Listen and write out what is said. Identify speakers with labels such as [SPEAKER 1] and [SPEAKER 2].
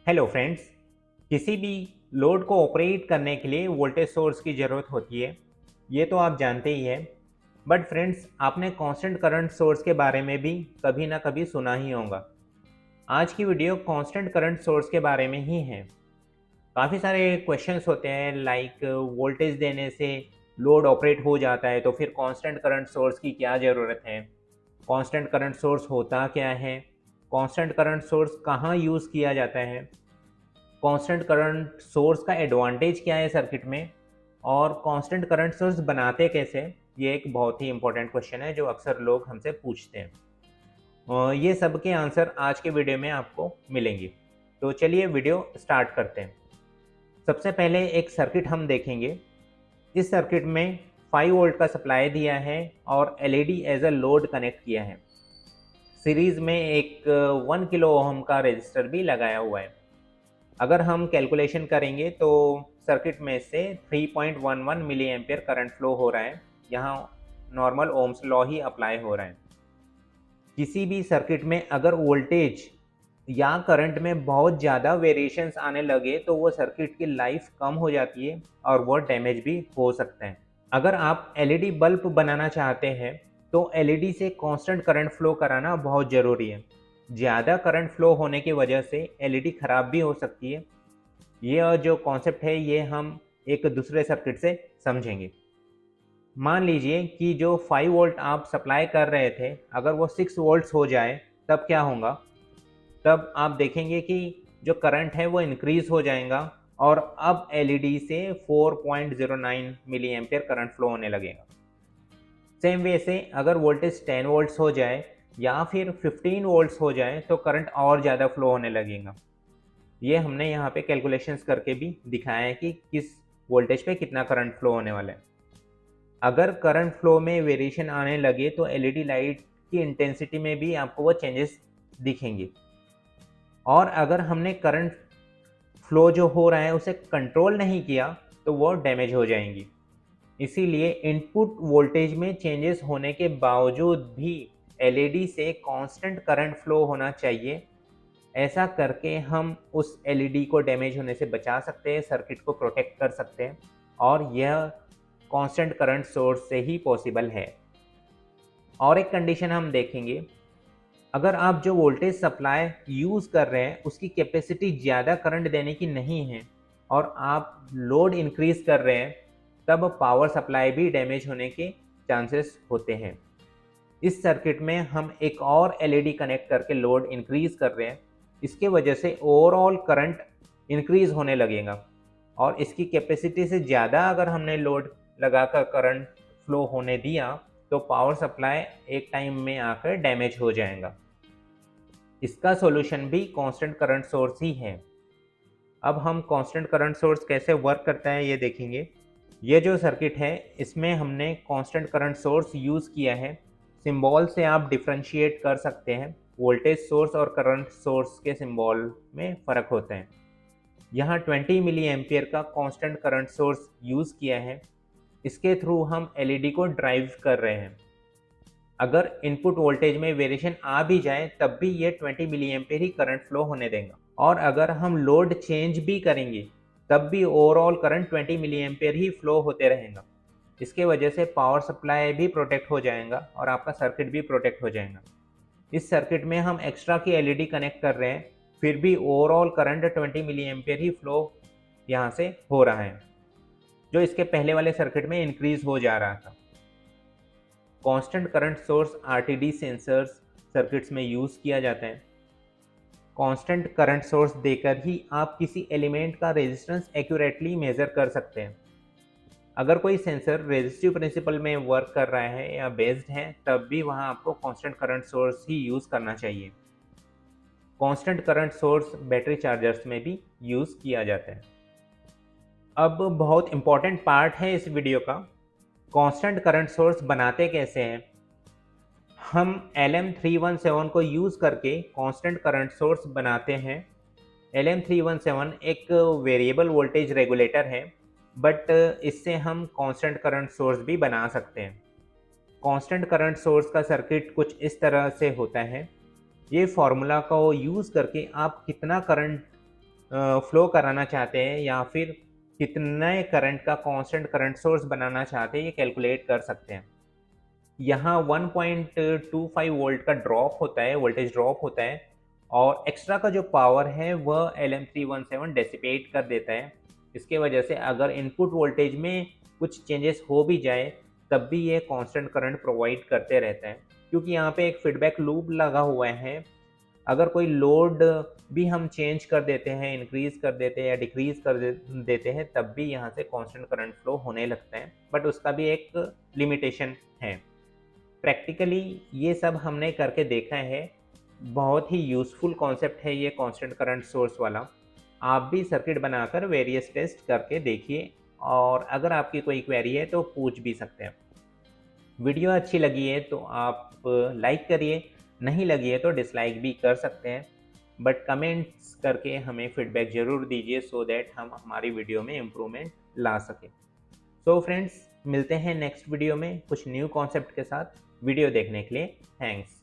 [SPEAKER 1] Hello friends. किसी भी load को ऑपरेट करने के लिए वोल्टेज सोर्स की ज़रूरत होती है, ये तो आप जानते ही हैं। बट फ्रेंड्स, आपने कांस्टेंट करंट सोर्स के बारे में भी कभी ना कभी सुना ही होगा। आज की वीडियो कांस्टेंट करंट सोर्स के बारे में ही है। काफ़ी सारे क्वेश्चंस होते हैं, लाइक वोल्टेज देने से लोड ऑपरेट हो जाता है, तो फिर कांस्टेंट करंट सोर्स की क्या ज़रूरत है, कांस्टेंट करंट सोर्स होता क्या है, कांस्टेंट करंट सोर्स कहाँ यूज़ किया जाता है, कांस्टेंट करंट सोर्स का एडवांटेज क्या है सर्किट में, और कांस्टेंट करंट सोर्स बनाते कैसे। ये एक बहुत ही इंपॉर्टेंट क्वेश्चन है जो अक्सर लोग हमसे पूछते हैं, और ये सब के आंसर आज के वीडियो में आपको मिलेंगे। तो चलिए वीडियो स्टार्ट करते हैं। सबसे पहले एक सर्किट हम देखेंगे। इस सर्किट में 5 वोल्ट का सप्लाई दिया है और LED as a load connect किया है। सीरीज में एक 1 किलो ओम का रेजिस्टर भी लगाया हुआ है। अगर हम कैलकुलेशन करेंगे तो सर्किट में से 3.11 मिली एम्पियर करंट फ्लो हो रहा है। यहाँ नॉर्मल ओम्स लॉ ही अप्लाई हो रहा है। किसी भी सर्किट में अगर वोल्टेज या करंट में बहुत ज़्यादा वेरिएशंस आने लगे तो वो सर्किट की लाइफ कम हो जाती है और वो डैमेज भी हो सकते हैं। अगर आप एलईडी बल्ब बनाना चाहते हैं तो एलईडी से कांस्टेंट करंट फ्लो कराना बहुत ज़रूरी है। ज़्यादा करंट फ्लो होने की वजह से एलईडी ख़राब भी हो सकती है। ये जो कॉन्सेप्ट है ये हम एक दूसरे सर्किट से समझेंगे। मान लीजिए कि जो 5 वोल्ट आप सप्लाई कर रहे थे, अगर वो 6 वोल्ट्स हो जाए तब क्या होगा। तब आप देखेंगे कि जो करंट है वो इंक्रीज हो जाएगा और अब एलईडी से 4.09 मिली एम्पियर करंट फ्लो होने लगेगा। सेम वे से अगर वोल्टेज 10 वोल्ट्स हो जाए या फिर 15 वोल्ट्स हो जाए तो करंट और ज़्यादा फ्लो होने लगेगा। ये हमने यहाँ पे कैलकुलेशंस करके भी दिखाया है कि किस वोल्टेज पे कितना करंट फ्लो होने वाला है। अगर करंट फ्लो में वेरिएशन आने लगे तो एलईडी लाइट की इंटेंसिटी में भी आपको वो चेंजेस दिखेंगे। और अगर हमने करंट फ्लो जो हो रहा है उसे कंट्रोल नहीं किया तो वो डैमेज हो जाएंगी। इसीलिए इनपुट वोल्टेज में चेंजेस होने के बावजूद भी एलईडी से कांस्टेंट करंट फ्लो होना चाहिए। ऐसा करके हम उस एलईडी को डैमेज होने से बचा सकते हैं, सर्किट को प्रोटेक्ट कर सकते हैं, और यह कांस्टेंट करंट सोर्स से ही पॉसिबल है। और एक कंडीशन हम देखेंगे। अगर आप जो वोल्टेज सप्लाई यूज़ कर रहे हैं उसकी कैपेसिटी ज़्यादा करंट देने की नहीं है और आप लोड इंक्रीज कर रहे हैं, तब पावर सप्लाई भी डैमेज होने के चांसेस होते हैं। इस सर्किट में हम एक और एलईडी कनेक्ट करके लोड इंक्रीज कर रहे हैं। इसके वजह से ओवरऑल करंट इंक्रीज होने लगेगा और इसकी कैपेसिटी से ज़्यादा अगर हमने लोड लगाकर करंट फ्लो होने दिया तो पावर सप्लाई एक टाइम में आकर डैमेज हो जाएगा। इसका सॉल्यूशन भी कांस्टेंट करंट सोर्स ही है। अब हम कांस्टेंट करंट सोर्स कैसे वर्क करता है ये देखेंगे। ये जो सर्किट है इसमें हमने कांस्टेंट करंट सोर्स यूज़ किया है। सिंबल से आप डिफरेंशिएट कर सकते हैं। वोल्टेज सोर्स और करंट सोर्स के सिंबल में फ़र्क होता है। यहाँ 20 मिली एम्पियर का कांस्टेंट करंट सोर्स यूज़ किया है। इसके थ्रू हम एलईडी को ड्राइव कर रहे हैं। अगर इनपुट वोल्टेज में वेरिएशन आ भी जाए तब भी ये 20 मिली एम्पियर ही करंट फ्लो होने देगा, और अगर हम लोड चेंज भी करेंगे तब भी ओवरऑल करंट 20 मिली एम्पियर ही फ्लो होते रहेगा। इसके वजह से पावर सप्लाई भी प्रोटेक्ट हो जाएगा और आपका सर्किट भी प्रोटेक्ट हो जाएगा। इस सर्किट में हम एक्स्ट्रा की एलईडी कनेक्ट कर रहे हैं, फिर भी ओवरऑल करंट 20 मिली एम्पियर ही फ्लो यहाँ से हो रहा है, जो इसके पहले वाले सर्किट में इंक्रीज हो जा रहा था। Constant current source RTD sensors circuits में यूज़ किया जाता है। कांस्टेंट करंट सोर्स देकर ही आप किसी एलिमेंट का रेजिस्टेंस एक्यूरेटली मेज़र कर सकते हैं। अगर कोई सेंसर रेजिस्टिव प्रिंसिपल में वर्क कर रहा है या बेस्ड है तब भी वहाँ आपको कांस्टेंट करंट सोर्स ही यूज़ करना चाहिए। Constant current source battery chargers में भी यूज़ किया जाता है। अब बहुत इंपॉर्टेंट पार्ट है इस वीडियो का, कांस्टेंट करंट सोर्स बनाते कैसे हैं। हम LM317 को यूज़ करके कांस्टेंट करंट सोर्स बनाते हैं। LM317 एक वेरिएबल वोल्टेज रेगुलेटर है, बट इससे हम कांस्टेंट करंट सोर्स भी बना सकते हैं। कांस्टेंट करंट सोर्स का सर्किट कुछ इस तरह से होता है। ये फार्मूला को यूज़ करके आप कितना करंट फ्लो कराना चाहते हैं या फिर कितने करंट का कांस्टेंट करंट सोर्स बनाना चाहते हैं, ये कैलकुलेट कर सकते हैं। यहाँ 1.25 वोल्ट का ड्रॉप होता है, वोल्टेज ड्रॉप होता है, और एक्स्ट्रा का जो पावर है वह LM317 डेसिपेट कर देता है। इसके वजह से अगर इनपुट वोल्टेज में कुछ चेंजेस हो भी जाए तब भी ये कांस्टेंट करंट प्रोवाइड करते रहता है, क्योंकि यहाँ पे एक फीडबैक लूप लगा हुआ है। अगर कोई लोड भी हम चेंज कर देते हैं, इंक्रीज कर देते हैं या डिक्रीज कर देते हैं, तब भी यहाँ से कांस्टेंट करंट फ्लो होने लगता है, बट उसका भी एक लिमिटेशन है। प्रैक्टिकली ये सब हमने करके देखा है, बहुत ही यूज़फुल कॉन्सेप्ट है ये कांस्टेंट करंट सोर्स वाला। आप भी सर्किट बनाकर वेरियस टेस्ट करके देखिए, और अगर आपकी कोई क्वेरी है तो पूछ भी सकते हैं। वीडियो अच्छी लगी है तो आप लाइक करिए, नहीं लगी है तो डिसलाइक भी कर सकते हैं, बट कमेंट्स करके हमें फीडबैक ज़रूर दीजिए सो दैट हम हमारी वीडियो में इम्प्रूवमेंट ला सकें। सो फ्रेंड्स, मिलते हैं नेक्स्ट वीडियो में कुछ न्यू कॉन्सेप्ट के साथ। वीडियो देखने के लिए थैंक्स।